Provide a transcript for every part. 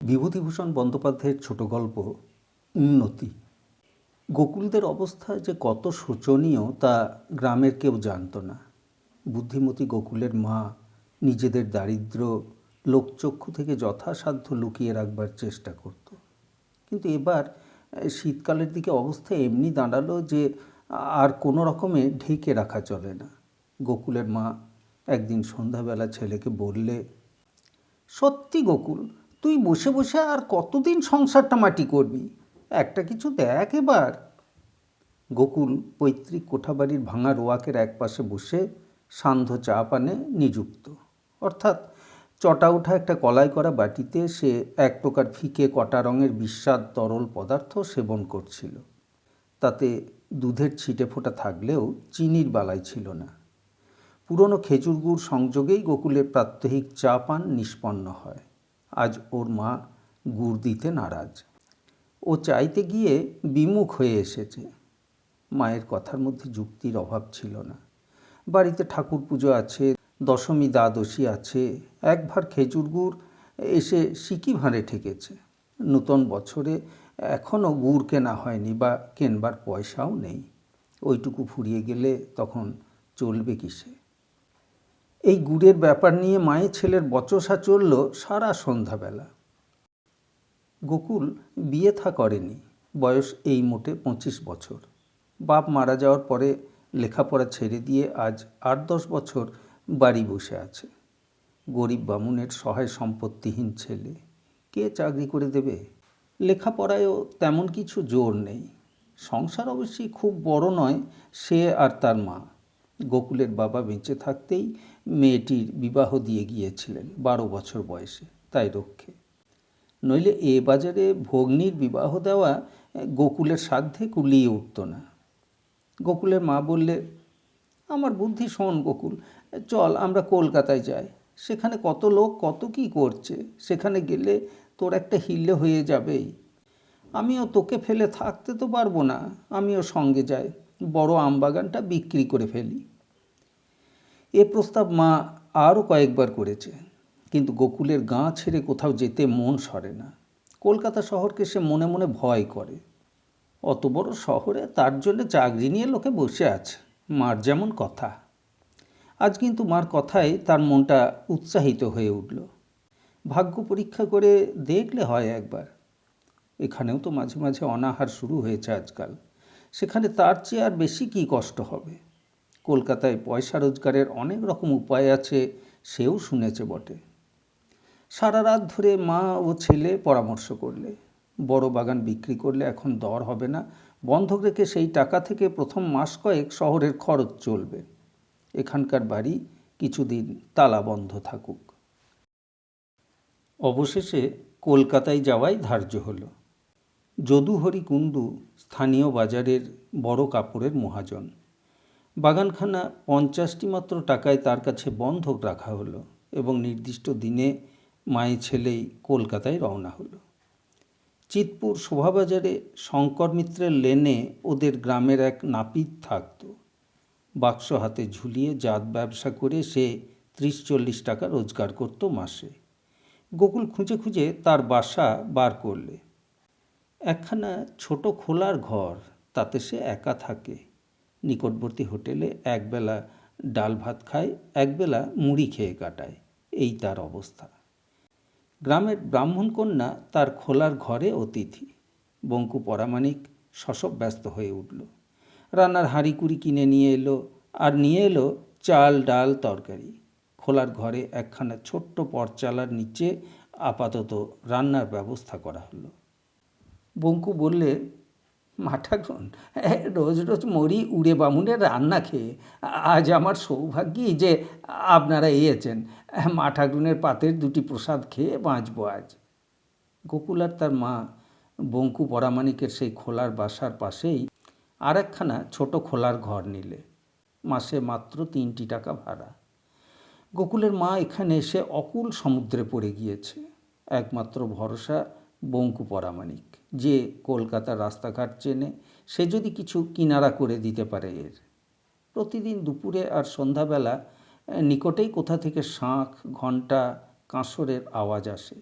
বিভূতিভূষণ বন্দ্যোপাধ্যায়ের ছোট গল্প উন্নতি। গোকুলদের অবস্থা যে কত শোচনীয় তা গ্রামের কেউ জানত না। বুদ্ধিমতী গোকুলের মা নিজেদের দারিদ্র্য লোকচক্ষু থেকে যথাসাধ্য লুকিয়ে রাখবার চেষ্টা করত। কিন্তু এবার শীতকালের দিকে অবস্থা এমনি দাঁড়ালো যে আর কোনো রকমে ঢেকে রাখা চলে না। গোকুলের মা একদিন সন্ধ্যাবেলা ছেলেকে বললে, সত্যি গোকুল, তুই বসে বসে আর কতদিন সংসারটা মাটি করবি? একটা কিছু দেখ এবার। গোকুল পৈতৃক কোঠাবাড়ির ভাঙা রোয়াকের একপাশে বসে সান্ধ্য চা পানে নিযুক্ত। অর্থাৎ চটা ওঠা একটা কলাই করা বাটিতে সে এক প্রকার ফিকে কটা রঙের বিস্বাদ তরল পদার্থ সেবন করছিল। তাতে দুধের ছিটে ফোঁটা থাকলেও চিনির বালাই ছিল না। পুরনো খেজুর গুড় সংযোগেই গোকুলের প্রাত্যহিক চা পান নিষ্পন্ন হয়। আজ ওর মা গুড় দিতে নারাজ। ও চাইতে গিয়ে বিমুখ হয়ে এসেছে। মায়ের কথার মধ্যে যুক্তির অভাব ছিল না। বাড়িতে ঠাকুর পুজো আছে, দশমী দ্বাদশী আছে, এক ভাঁড় খেজুর গুড় এসে সিকি ভাঁড়ে ঠেকেছে। নূতন বছরে এখনও গুড় কেনা হয়নি বা কেনবার পয়সাও নেই। ওইটুকু ফুরিয়ে গেলে তখন চলবে কিসে? এই গুড়ের ব্যাপার নিয়ে মায়ের ছেলের বচসা চলল সারা সন্ধ্যাবেলা। গোকুল বিয়ে থা করেনি, বয়স এই মোটে 25 বছর। বাপ মারা যাওয়ার পরে লেখাপড়া ছেড়ে দিয়ে আজ 8-10 বছর বাড়ি বসে আছে। গরিব বামুনের সহায় সম্পত্তিহীন ছেলে, কে চাকরি করে দেবে? লেখাপড়ায়ও তেমন কিছু জোর নেই। সংসার অবশ্যই খুব বড় নয়, সে আর তার মা। গোকুলের বাবা বেঁচে থাকতেই মেয়েটির বিবাহ দিয়ে গিয়েছিলেন 12 বছর বয়সে, তাই রক্ষে। নইলে এ বাজারে ভগ্নীর বিবাহ দেওয়া গোকুলের সাধ্যে কুলিয়ে উঠত না। গোকুলের মা বললে, আমার বুদ্ধি শোন গোকুল, চল আমরা কলকাতায় যাই। সেখানে কত লোক কত কি করছে, সেখানে গেলে তোর একটা হিল্লে হয়ে যাবেই। আমিও তোকে ফেলে থাকতে তো পারবো না, আমিও সঙ্গে যাই, বড় আমবাগানটা বিক্রি করে ফেলি। এ প্রস্তাব মা আরও কয়েকবার করেছে, কিন্তু গোকুলের গাঁ ছেড়ে কোথাও যেতে মন সরে না। কলকাতা শহরকে সে মনে মনে ভয় করে। অত বড় শহরে তার জন্য চাকরি নিয়ে লোকে বসে আছে, মার যেমন কথা। আজ কিন্তু মার কথায় তার মনটা উৎসাহিত হয়ে উঠল। ভাগ্য পরীক্ষা করে দেখলে হয় একবার। এখানেও তো মাঝে মাঝে অনাহার শুরু হয়েছে আজকাল, সেখানে তার চেয়ে আর বেশি কী কষ্ট হবে? কলকাতায় পয়সা রোজগারের অনেক রকম উপায় আছে, সেও শুনেছে বটে। সারা রাত ধরে মা ও ছেলে পরামর্শ করলে। বড় বাগান বিক্রি করলে এখন দর হবে না, বন্ধক রেখে সেই টাকা থেকে প্রথম মাস কয়েক শহরের খরচ চলবে। এখানকার বাড়ি কিছুদিন তালা বন্ধ থাকুক। অবশেষে কলকাতায় যাওয়াই ধার্য হলো। যদুহরি কুণ্ডু স্থানীয় বাজারের বড় কাপড়ের মহাজন। বাগানখানা 50টি মাত্র টাকায় তার কাছে বন্ধক রাখা হলো এবং নির্দিষ্ট দিনে মায়ে ছেলেই কলকাতায় রওনা হলো। চিতপুর শোভাবাজারে শঙ্কর মিত্রের লেনে ওদের গ্রামের এক নাপিত থাকত। বাক্স হাতে ঝুলিয়ে জাত ব্যবসা করে সে 30-40 টাকা রোজগার করত মাসে। গোকুল খুঁজে খুঁজে তার বাসা বার করলে। একখানা ছোট খোলার ঘর, তাতে সে একা থাকে। নিকটবর্তী হোটেলে একবেলা ডাল ভাত খায়, একবেলা মুড়ি খেয়ে কাটায়। এই তার অবস্থা। গ্রামের ব্রাহ্মণ কন্যা তার খোলার ঘরে অতিথি। বঙ্কু পরামানিক শশব ব্যস্ত হয়ে উঠল। রান্নার হাঁড়িকুড়ি কিনে নিয়ে এলো, আর নিয়ে এলো চাল ডাল তরকারি। খোলার ঘরে একখানা ছোট্ট পরচালার নিচে আপাতত রান্নার ব্যবস্থা করা হলো। বঙ্কু বললে, মাঠাকরুন, রোজ রোজ মরি উড়ে বামুনের রান্না খেয়ে। আজ আমার সৌভাগ্যি যে আপনারা এসেছেন। মাঠাকরুনের পাতের 2টি প্রসাদ খেয়ে বাঁচব আজ। গোকুল আর তার মা বঙ্কু পরামানিকের সেই খোলার বাসার পাশেই আর একখানা ছোট খোলার ঘর নিলে। মাসে মাত্র 3টি টাকা ভাড়া। গোকুলের মা এখানে এসে অকুল সমুদ্রে পড়ে গিয়েছে। একমাত্র ভরসা বঙ্কু পরামানিক, যে কলকাতার রাস্তাঘাট চেনে। সে যদি কিছু কিনারা করে দিতে পারে এর। প্রতিদিন দুপুরে আর সন্ধ্যাবেলা নিকটেই কোথা থেকে শাঁখ, ঘণ্টা, কাঁসরের আওয়াজ আসে।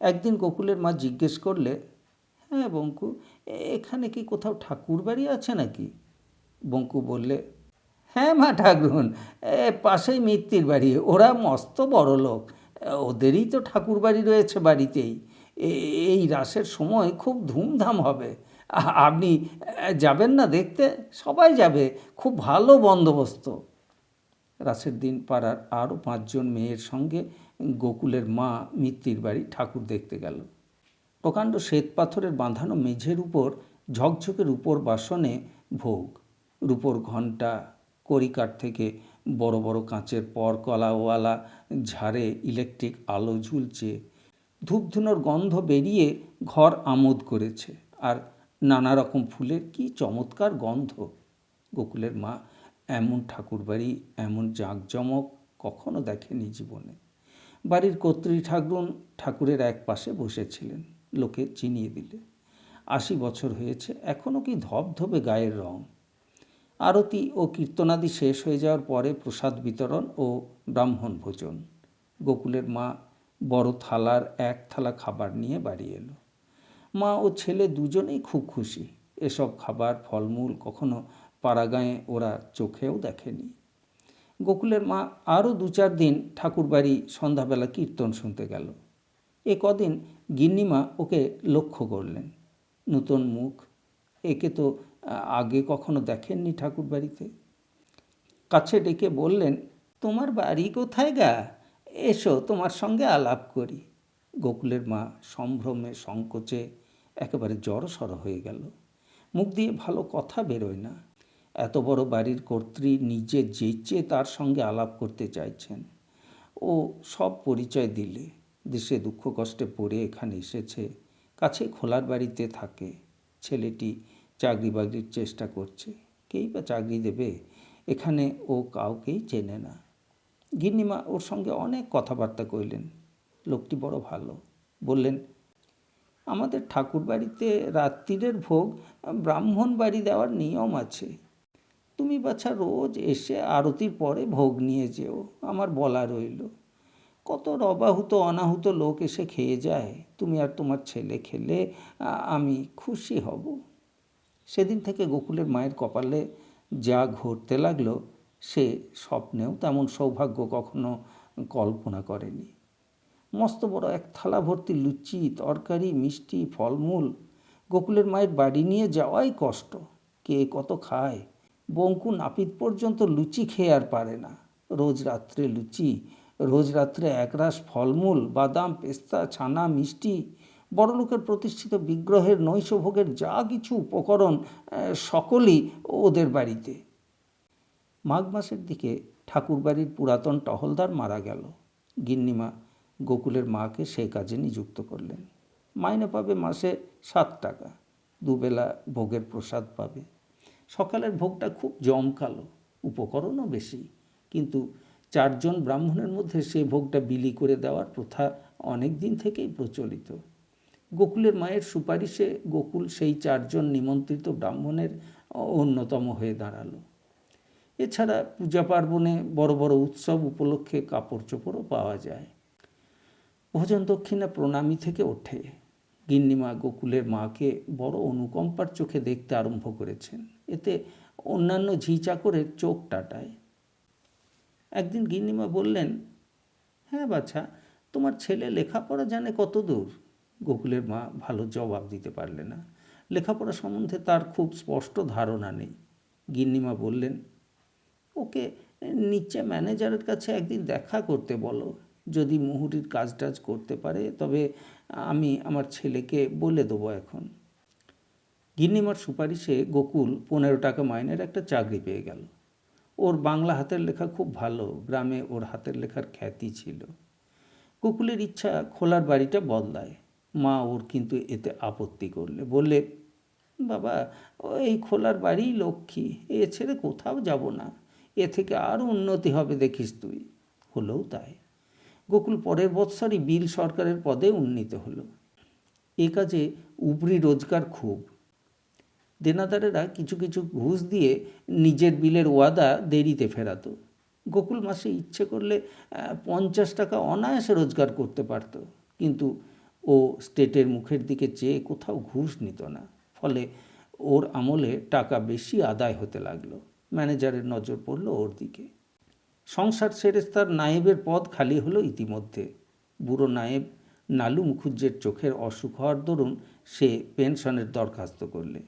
একদিন গোকুলের মা জিজ্ঞেস করলে, হ্যাঁ বঙ্কু, এখানে কি কোথাও ঠাকুর বাড়ি আছে নাকি? বঙ্কু বললে, হ্যাঁ মা ঠাকুরন, পাশেই মিত্তির বাড়ি, ওরা মস্ত বড় লোক, ওদেরই তো ঠাকুর বাড়ি রয়েছে বাড়িতেই। এই রাসের সময় খুব ধুমধাম হবে। আপনি যাবেন না দেখতে? সবাই যাবে, খুব ভালো বন্দোবস্ত। রাসের দিন পাড়ার আরও 5জন মেয়ের সঙ্গে গোকুলের মা মিত্তির বাড়ি ঠাকুর দেখতে গেল। প্রকাণ্ড শ্বেতপাথরের বাঁধানো মেঝের উপর ঝকঝকে রূপোর বাসনে ভোগ, রূপোর ঘণ্টা, কড়িকাঠ থেকে বড় বড় কাঁচের পরকলাওয়ালা ঝাড়ে ইলেকট্রিক আলো ঝুলছে। ধূপধুনোর গন্ধ বেরিয়ে ঘর আমোদ করেছে, আর নানা রকম ফুলের কি চমৎকার গন্ধ। গোকুলের মা এমন ঠাকুরবাড়ি, এমন জাঁকজমক কখনো দেখেনি জীবনে। বাড়ির কর্ত্রী ঠাকুরন ঠাকুরের এক পাশে বসেছিলেন। লোকে চিনিয়ে দিলে 80 বছর হয়েছে, এখনও কি ধবধবে গায়ের রং। আরতি ও কীর্তনাদি শেষ হয়ে যাওয়ার পরে প্রসাদ বিতরণ ও ব্রাহ্মণ ভোজন। গোকুলের মা বড় থালার 1 থালা খাবার নিয়ে বাড়ি এলো। মা ও ছেলে দুজনেই খুব খুশি। এসব খাবার, ফলমূল কখনো পাড়াগাঁয়ে ওরা চোখেও দেখেনি। গোকুলের মা আরও 2-4 দিন ঠাকুরবাড়ি সন্ধ্যাবেলা কীর্তন শুনতে গেল। এ কদিন গিন্নিমা ওকে লক্ষ্য করলেন। নূতন মুখ, একে তো আগে কখনো দেখেননি ঠাকুরবাড়িতে। কাছে ডেকে বললেন, তোমার বাড়ি কোথায় গা? এসো, তোমার সঙ্গে আলাপ করি। গোকুলের মা সম্ভ্রমে সংকোচে একেবারে জড়সড় হয়ে গেল। মুখ দিয়ে ভালো কথা বেরোয় না। এত বড় বাড়ির কর্ত্রী নিজে যেচে তার সঙ্গে আলাপ করতে চাইছেন। ও সব পরিচয় দিলে। দেশে দুঃখ কষ্টে পড়ে এখানে এসেছে, কাছে খোলার বাড়িতে থাকে। ছেলেটি চাকরি বাকরির চেষ্টা করছে, কেই বা চাকরি দেবে? এখানে ও কাউকেই চেনে না। গিন্নিমা ওর সঙ্গে অনেক কথাবার্তা কইলেন। লোকটি বড় ভালো। বললেন, আমাদের ঠাকুর বাড়িতে রাত্রিরের ভোগ ব্রাহ্মণ বাড়ি দেওয়ার নিয়ম আছে। তুমি বাছা রোজ এসে আরতির পরে ভোগ নিয়ে যেও, আমার বলা রইল। কত অবাহুত অনাহুত লোক এসে খেয়ে যায়, তুমি আর তোমার ছেলে খেলে আমি খুশি হব। সেদিন থেকে গোকুলের মায়ের কপালে যা ঘটতে লাগলো, সে স্বপ্নেও তেমন সৌভাগ্য কখনো কল্পনা করেনি। মস্ত বড় 1 থালা ভর্তি লুচি, তরকারি, মিষ্টি, ফলমূল গোকুলের মায়ের বাড়ি নিয়ে যাওয়াই কষ্ট। কে কত খায়? বঙ্কু নাপিত পর্যন্ত লুচি খেয়ে আর পারে না। রোজ রাত্রে লুচি, রোজ রাত্রে একরাশ ফলমূল, বাদাম, পেস্তা, ছানা, মিষ্টি। বড়লোকের প্রতিষ্ঠিত বিগ্রহের নৈশভোগের যা কিছু উপকরণ, সকলই ওদের বাড়িতে। মাঘ মাসের দিকে ঠাকুরবাড়ির পুরাতন টহলদার মারা গেল। গিন্নিমা গোকুলের মাকে সে কাজে নিযুক্ত করলেন। মাইনে পাবে মাসে 7 টাকা, দুবেলা ভোগের প্রসাদ পাবে। সকালের ভোগটা খুব জমকালো, উপকরণও বেশি, কিন্তু 4 জন ব্রাহ্মণের মধ্যে সে ভোগটা বিলি করে দেওয়ার প্রথা অনেক দিন থেকেই প্রচলিত। গোকুলের মায়ের সুপারিশে গোকুল সেই 4 জন নিমন্ত্রিত ব্রাহ্মণের অন্যতম হয়ে দাঁড়ালো। এছাড়া পূজা পার্বণে, বড় বড় উৎসব উপলক্ষে কাপড় চোপড়ও পাওয়া যায়। ভোজন দক্ষিণা প্রণামী থেকে ওঠে। গিন্নিমা গোকুলের মাকে বড় অনুকম্পার চোখে দেখতে আরম্ভ করেছেন। এতে অন্যান্য ঝি চাকরের চোখ টাটায়। একদিন গিন্নিমা বললেন, হ্যাঁ বাছা, তোমার ছেলে লেখাপড়া জানে কত দূর? গোকুলের মা ভালো জবাব দিতে পারলে না। লেখাপড়া সম্বন্ধে তার খুব স্পষ্ট ধারণা নেই। গিন্নিমা বললেন, ওকে নিচে ম্যানেজারের কাছে একদিন দেখা করতে বলো। যদি মুহুরির কাজ টাজ করতে পারে, তবে আমি আমার ছেলেকে বলে দেবো এখন। গিন্নিমার সুপারিশে গোকুল 15 টাকা মাইনের একটা চাকরি পেয়ে গেল। ওর বাংলা হাতের লেখা খুব ভালো, গ্রামে ওর হাতের লেখার খ্যাতি ছিল। গোকুলের ইচ্ছা খোলার বাড়িটা বদলায়। মা ওর কিন্তু এতে আপত্তি করলে। বললে, বাবা, এই খোলার বাড়িই লক্ষ্মী, এ ছেড়ে কোথাও যাব না। এ থেকে আরও উন্নতি হবে দেখিস তুই। হলেও তাই। গোকুল পরের বৎসরই বিল সরকারের পদে উন্নীত হলো। এ কাজে উপরি রোজগার খুব। দেনাদারেরা কিছু কিছু ঘুষ দিয়ে নিজের বিলের ওয়াদা দেরিতে ফেরাতো। গোকুল মাসে ইচ্ছে করলে 50 টাকা অনায়াসে রোজগার করতে পারত, কিন্তু ও স্টেটের মুখের দিকে চেয়ে কোথাও ঘুষ নিত না, ফলে ওর আমলে টাকা বেশি আদায় হতে লাগলো। ম্যানেজারের নজর পড়ল ওর দিকে। সংসার সেরেস্তার নায়েবের পদ খালি হলো ইতিমধ্যে। বুড়ো নায়েব নালু মুখুজ্জের চোখের অসুখ হওয়ার দরুন সে পেনশনের দরখাস্ত করলে।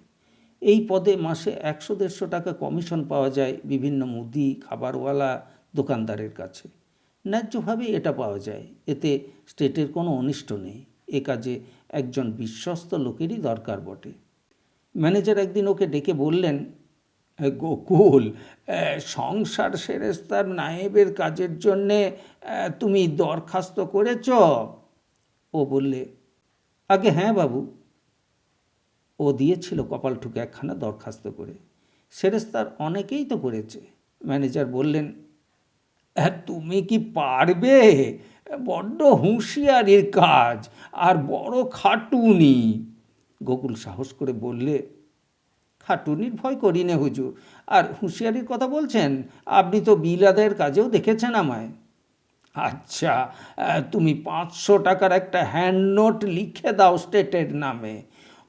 এই পদে মাসে 100-150 টাকা কমিশন পাওয়া যায় বিভিন্ন মুদি খাবারওয়ালা দোকানদারের কাছে। ন্যায্যভাবে এটা পাওয়া যায়, এতে স্টেটের কোনো অনিষ্ট নেই। এ কাজে একজন বিশ্বস্ত লোকেরই দরকার বটে। ম্যানেজার একদিন ওকে ডেকে বললেন, গোকুল, সংসার সেরেস্তার নায়েবের কাজের জন্যে তুমি দরখাস্ত করেছ? ও বললে, আগে হ্যাঁ বাবু। ও দিয়েছিল কপাল ঠুকে একখানা দরখাস্ত করে। সেরেস্তার অনেকেই তো করেছে। ম্যানেজার বললেন, তুমি কি পারবে? বড্ড হুঁশিয়ারির কাজ আর বড় খাটুনি। গোকুল সাহস করে বললে, খাটুনির ভয় করি নে হুজুর, আর হুঁশিয়ারির কথা বলছেন? আপনি তো বিল আদায়ের কাজেও দেখেছেন আমায়। আচ্ছা, তুমি 500 টাকার একটা হ্যান্ড নোট লিখে দাও স্টেটের নামে।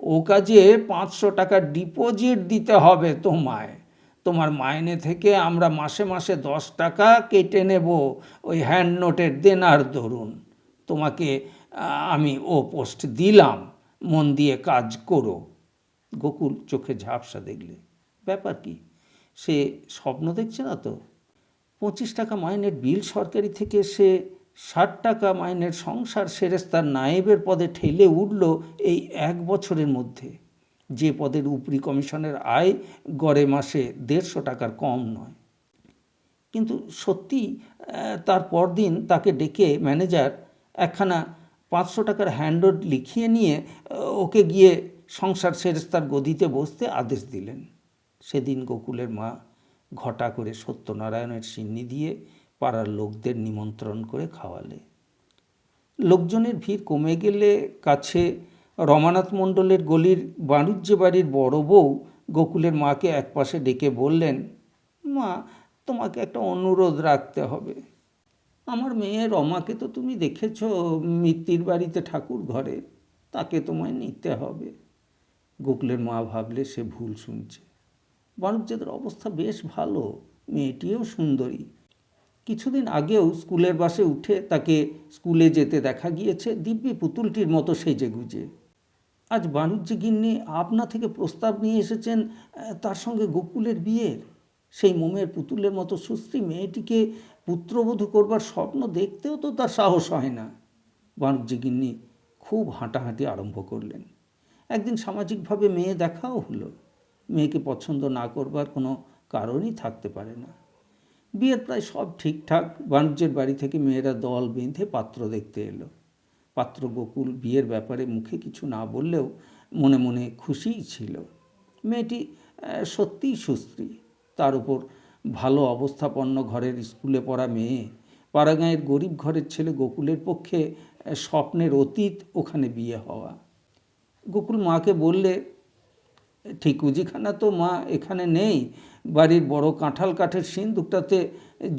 ও কাজে 500 টাকা ডিপোজিট দিতে হবে তোমায়। তোমার মাইনে থেকে আমরা মাসে মাসে 10 টাকা কেটে নেব ওই হ্যান্ড নোটের দেনার দরুন। তোমাকে আমি ও পোস্ট দিলাম, মন দিয়ে কাজ করো। গোকুল চোখে ঝাপসা দেখলে। ব্যাপার কি? সে স্বপ্ন দেখছে না তো? 25 টাকা মাইনের বিল সরকারি থেকে সে 60 টাকা মাইনের সংসার সেরেস্তার নায়েবের পদে ঠেলে উঠল এই 1 বছরের মধ্যে। যে পদের উপরি কমিশনের আয় গড়ে মাসে 150 টাকার কম নয়। কিন্তু সত্যি তার পরদিন তাকে ডেকে ম্যানেজার একখানা 500 টাকার হ্যান্ডনোট লিখিয়ে নিয়ে ওকে গিয়ে সংসার সেরেস্তার গদিতে বসতে আদেশ দিলেন। সেদিন গোকুলের মা ঘটা করে সত্যনারায়ণের সিন্নি দিয়ে পাড়ার লোকদের নিমন্ত্রণ করে খাওয়ালে। লোকজনের ভিড় কমে গেলে কাছে রমানাথ মণ্ডলের গলির বাণিজ্য বাড়ির বড় বউ গোকুলের মাকে একপাশে ডেকে বললেন, মা, তোমাকে একটা অনুরোধ রাখতে হবে। আমার মেয়ে রমাকে তো তুমি দেখেছ মিত্তির বাড়িতে ঠাকুর ঘরে, তাকে তোমায় নিতে হবে। গোকুলের মা ভাবলে সে ভুল শুনছে। বাণিজ্যদের অবস্থা বেশ ভালো, মেয়েটিও সুন্দরী। কিছুদিন আগেও স্কুলের বাসে উঠে তাকে স্কুলে যেতে দেখা গিয়েছে দিব্যি পুতুলটির মতো সেজে গুজে। আজ বাণিজ্য গিন্নি আপনা থেকে প্রস্তাব নিয়ে এসেছেন তার সঙ্গে গোকুলের বিয়ের। সেই মোমের পুতুলের মতো সুশ্রী মেয়েটিকে পুত্রবধূ করবার স্বপ্ন দেখতেও তো তার সাহস হয় না। বাণিজ্য গিন্নি খুব হাঁটাহাঁটি আরম্ভ করলেন। একদিন সামাজিকভাবে মেয়ে দেখাও হলো। মেয়েকে পছন্দ না করবার কোনো কারণই থাকতে পারে না। বিয়ের প্রায় সব ঠিকঠাক। বাণিজ্যের বাড়ি থেকে মেয়েরা দল বেঁধে পাত্র দেখতে এলো। পাত্র গোকুল বিয়ের ব্যাপারে মুখে কিছু না বললেও মনে মনে খুশিই ছিল। মেয়েটি সত্যিই সুশ্রী, তার উপর ভালো অবস্থাপন্ন ঘরের স্কুলে পড়া মেয়ে। পাড়াগাঁয়ের গরিব ঘরের ছেলে গোকুলের পক্ষে স্বপ্নের অতীত ওখানে বিয়ে হওয়া। গোকুল মাকে বললে, ঠিকুজিখানা তো মা এখানে নেই। বাড়ির বড় কাঁঠাল কাঠের সিন্দুকটাতে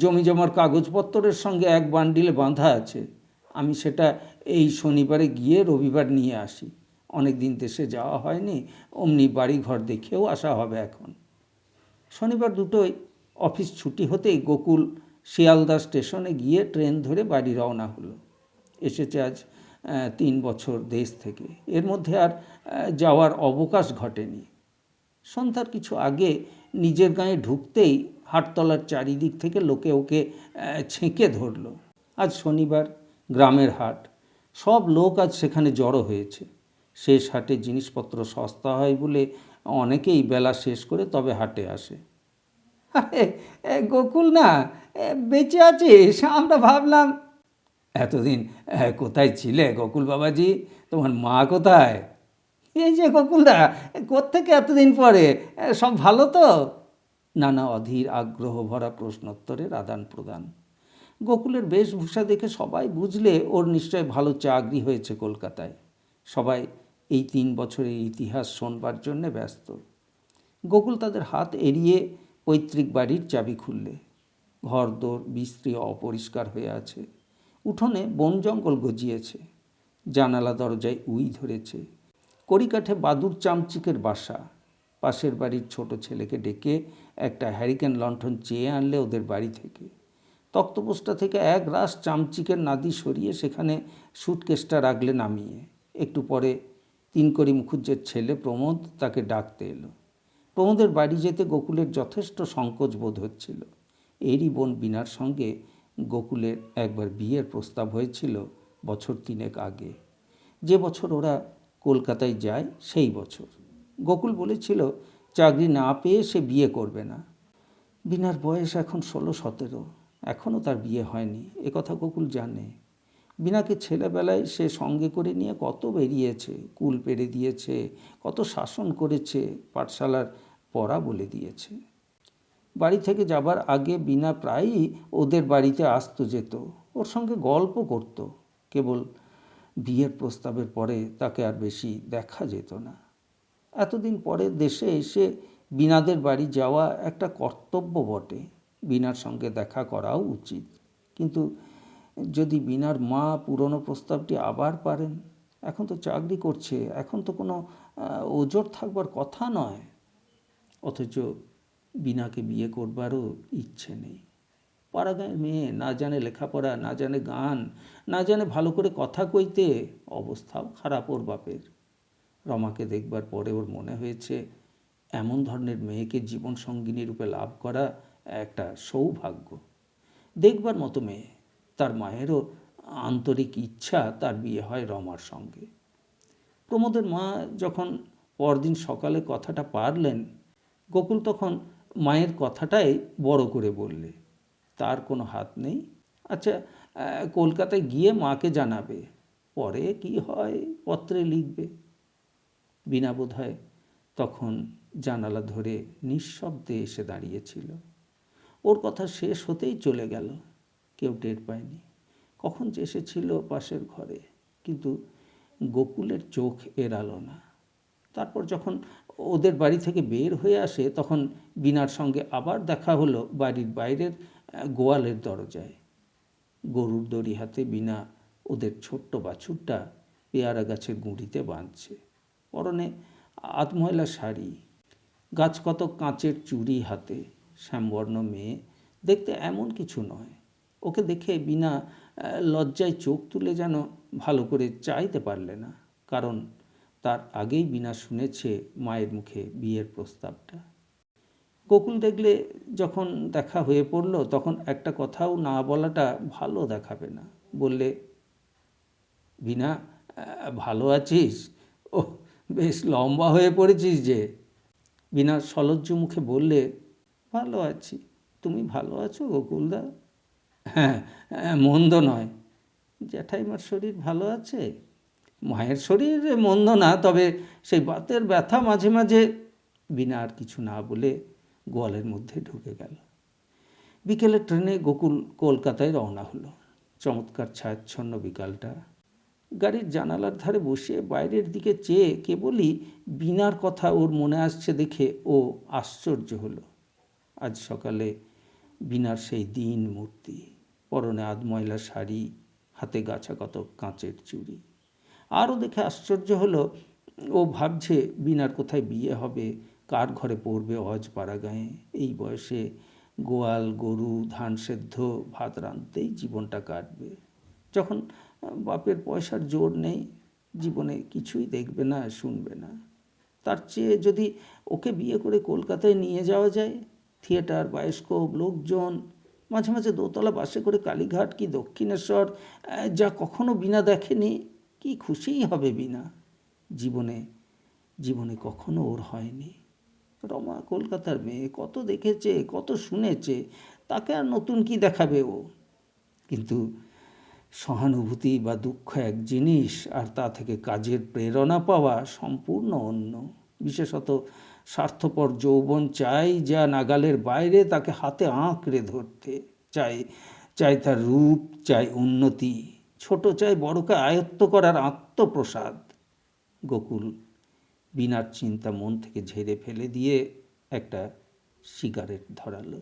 জমি জমার কাগজপত্রের সঙ্গে এক বান্ডিলে বাঁধা আছে। আমি সেটা এই শনিবারে গিয়ে রবিবার নিয়ে আসি। অনেক দিন দেশে যাওয়া হয়নি, অমনি বাড়ি ঘর দেখেও আসা হবে এখন। শনিবার দুটোই অফিস ছুটি হতেই গোকুল শিয়ালদা স্টেশনে গিয়ে ট্রেন ধরে বাড়ি রওনা হলো। এসেছে আজ 3 বছর দেশ থেকে। এর মধ্যে আর যাওয়ার অবকাশ ঘটেনি। সন্ধ্যার কিছু আগে নিজের গাঁয়ে ঢুকতেই হাটতলার চারিদিক থেকে লোকে ওকে ছেঁকে ধরল। আজ শনিবার, গ্রামের হাট। সব লোক আজ সেখানে জড়ো হয়েছে। শেষ হাটে জিনিসপত্র সস্তা হয় বলে অনেকেই বেলা শেষ করে তবে হাটে আসে। আরে গোকুল না, বেঁচে আছিস? আমরা ভাবলাম। এতদিন কোথায় ছিলে গোকুল বাবাজি? তোমার মা কোথায়? এই যে গোকুলদা, কোত্থেকে এতদিন পরে? সব ভালো তো? নানা অধীর আগ্রহ ভরা প্রশ্নোত্তরের আদান প্রদান। গোকুলের বেশভূষা দেখে সবাই বুঝলে ওর নিশ্চয় ভালো চাকরি হয়েছে কলকাতায়। সবাই এই 3 বছরের ইতিহাস শোনবার জন্যে ব্যস্ত। গোকুল তাদের হাত এড়িয়ে পৈতৃক বাড়ির চাবি খুললে। ঘরদোর বিশ্রী অপরিষ্কার হয়ে আছে। উঠোনে বন জঙ্গল গজিয়েছে। জানালা দরজায় উই ধরেছে। কড়িকাঠে বাদুর চামচিকের বাসা। পাশের বাড়ির ছোট ছেলেকে ডেকে একটা হ্যারিকেন লণ্ঠন চেয়ে আনলে ওদের বাড়ি থেকে। তক্তপোষটা থেকে এক রাশ চামচিকের নাদি সরিয়ে সেখানে সুটকেসটা রাখলে নামিয়ে। একটু পরে তিনকড়ি মুখুজ্জের ছেলে প্রমোদ তাকে ডাকতে এলো। প্রমোদের বাড়ি যেতে গোকুলের যথেষ্ট সংকোচ বোধ হচ্ছিল। এরই বোন বীণার সঙ্গে গোকুলের একবার বিয়ের প্রস্তাব হয়েছিল বছর 3 আগে। যে বছর ওরা কলকাতায় যায় সেই বছর। গোকুল বলেছিল চাকরি না পেয়ে সে বিয়ে করবে না। বীণার বয়স এখন 16-17, এখনও তার বিয়ে হয়নি, একথা গোকুল জানে। বীণাকে ছেলেবেলায় সে সঙ্গে করে নিয়ে কত বেরিয়েছে, কুল পেরে দিয়েছে, কত শাসন করেছে, পাঠশালার পড়া বলে দিয়েছে। বাড়ি থেকে যাবার আগে বীণা প্রায়ই ওদের বাড়িতে আসতো যেত, ওর সঙ্গে গল্প করত। কেবল বিয়ের প্রস্তাবের পরে তাকে আর বেশি দেখা যেত না। এতদিন পরে দেশে এসে বীণাদের বাড়ি যাওয়া একটা কর্তব্য বটে, বীণার সঙ্গে দেখা করাও উচিত। কিন্তু যদি বীণার মা পুরনো প্রস্তাবটি আবার পারেন, এখন তো চাকরি করছে, এখন তো কোনো ওজোর থাকবার কথা নয়। অথচ বীণাকে বিয়ে করবারও ইচ্ছে নেই। পাড়াগাঁয়ের মেয়ে, না জানে লেখাপড়া, না জানে গান, না জানে ভালো করে কথা কইতে, অবস্থাও খারাপ ওর বাপের। রমাকে দেখবার পরে ওর মনে হয়েছে এমন ধরনের মেয়েকে জীবন সঙ্গিনী রূপে লাভ করা একটা সৌভাগ্য। দেখবার মতো মেয়ে। তার মায়েরও আন্তরিক ইচ্ছা তার বিয়ে হয় রমার সঙ্গে। প্রমোদের মা যখন পরদিন সকালে কথাটা পারলেন, গোকুল তখন মায়ের কথাটাই বড় করে বললে, তার কোনো হাত নেই, আচ্ছা কলকাতায় গিয়ে মাকে জানাবে, পরে কি হয় পত্রে লিখবে। বীণা বোধ হয় তখন জানালা ধরে নিঃশব্দে এসে দাঁড়িয়েছিল। ওর কথা শেষ হতেই চলে গেল, কেউ টের পায়নি। কখন যে এসেছিল পাশের ঘরে, কিন্তু গোকুলের চোখ এড়ালো না। তারপর যখন ওদের বাড়ি থেকে বের হয়ে আসে, তখন বীণার সঙ্গে আবার দেখা হলো বাড়ির বাইরের গোয়ালের দরজায়। গরুর দড়ি হাতে বীণা ওদের ছোট্ট বাছুরটা পেয়ারা গাছের গুঁড়িতে বাঁধছে। পরনে আধময়লা শাড়ি, গাছ কত কাঁচের চুড়ি হাতে, শ্যামবর্ণ মেয়ে, দেখতে এমন কিছু নয়। ওকে দেখে বীণা লজ্জায় চোখ তুলে যেন ভালো করে চাইতে পারলে না, কারণ তার আগেই বীণা শুনেছে মায়ের মুখে বিয়ের প্রস্তাবটা। গোকুল দেখলে যখন দেখা হয়ে পড়ল, তখন একটা কথাও না বলাটা ভালো দেখাবে না। বললে, বীণা ভালো আছিস? ও বেশ লম্বা হয়ে পড়েছিস যে। বীণা সলজ্জ মুখে বললে, ভালো আছি, তুমি ভালো আছো গোকুলদা? হ্যাঁ, মন্দ নয়। জ্যাঠাইমার শরীর ভালো আছে? মায়ের শরীর মন্দ না, তবে সেই বাতের ব্যথা মাঝে মাঝে। বীণা আর কিছু না বলে গোয়ালের মধ্যে ঢুকে গেল। বিকেলে ট্রেনে গোকুল কলকাতায় রওনা হলো। চমৎকার ছায়াচ্ছন্ন বিকালটা। গাড়ির জানালার ধারে বসে বাইরের দিকে চেয়ে কেবলই বীণার কথা ওর মনে আসছে দেখে ও আশ্চর্য হলো। আজ সকালে বীণার সেই দিন মূর্তি, পরনে আধময়লা শাড়ি, হাতে গাছা কত কাঁচের চুড়ি। আরও দেখে আশ্চর্য হলো, ও ভাবছে বীণার কোথায় বিয়ে হবে, কার ঘরে পড়বে অজ পাড়াগাঁয়ে। এই বয়সে গোয়াল গরু ধান সেদ্ধ ভাত রাঁধতেই জীবনটা কাটবে। যখন বাপের পয়সার জোর নেই, জীবনে কিছুই দেখবে না, শুনবে না। তার চেয়ে যদি ওকে বিয়ে করে কলকাতায় নিয়ে যাওয়া যায়, থিয়েটার, বায়োস্কোপ, লোকজন, মাঝে মাঝে দোতলা বাসে করে কালীঘাট কি দক্ষিণেশ্বর, যা কখনো বীণা দেখেনি, কি খুশিই হবে বীণা। জীবনে জীবনে কখনো ওর হয়নি। রমা কলকাতার মেয়ে, কত দেখেছে, কত শুনেছে, তাকে আর নতুন কি দেখাবে ও? কিন্তু সহানুভূতি বা দুঃখ এক জিনিস, আর তা থেকে কাজের প্রেরণা পাওয়া সম্পূর্ণ অন্য। বিশেষত স্বার্থপর যৌবন চাই যা নাগালের বাইরে, তাকে হাতে আঁকড়ে ধরতে চাই। চাই তার রূপ, চাই উন্নতি, ছোট চাই বড়কে আয়ত্ত করার আত্মপ্রসাদ। গোকুল বীণার চিন্তা মন থেকে ঝেড়ে ফেলে দিয়ে একটা সিগারেট ধরালো।